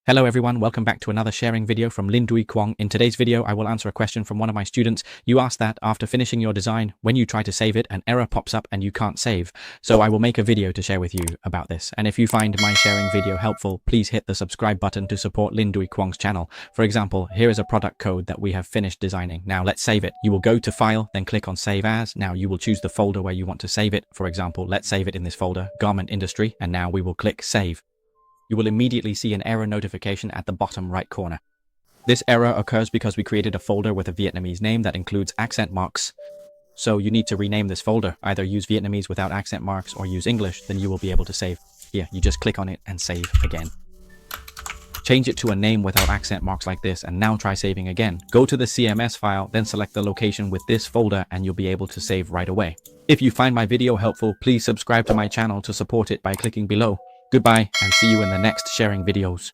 Hello everyone, welcome back to another sharing video from Dinh Duy Cuong. In today's video, I will answer a question from one of my students. You asked that after finishing your design, when you try to save it, an error pops up and you can't save. So I will make a video to share with you about this. And if you find my sharing video helpful, please hit the subscribe button to support Dinh Duy Cuong's channel. For example, here is a product code that we have finished designing. Now let's save it. You will go to File, then click on Save As. Now you will choose the folder where you want to save it. For example, let's save it in this folder, Garment Industry, and now we will click Save. You will immediately see an error notification at the bottom right corner. This error occurs because we created a folder with a Vietnamese name that includes accent marks. So you need to rename this folder, either use Vietnamese without accent marks or use English, then you will be able to save. Here, you just click on it and save again. Change it to a name without accent marks like this and now try saving again. Go to the CMS file, then select the location with this folder and you'll be able to save right away. If you find my video helpful, please subscribe to my channel to support it by clicking below. Goodbye and see you in the next sharing videos.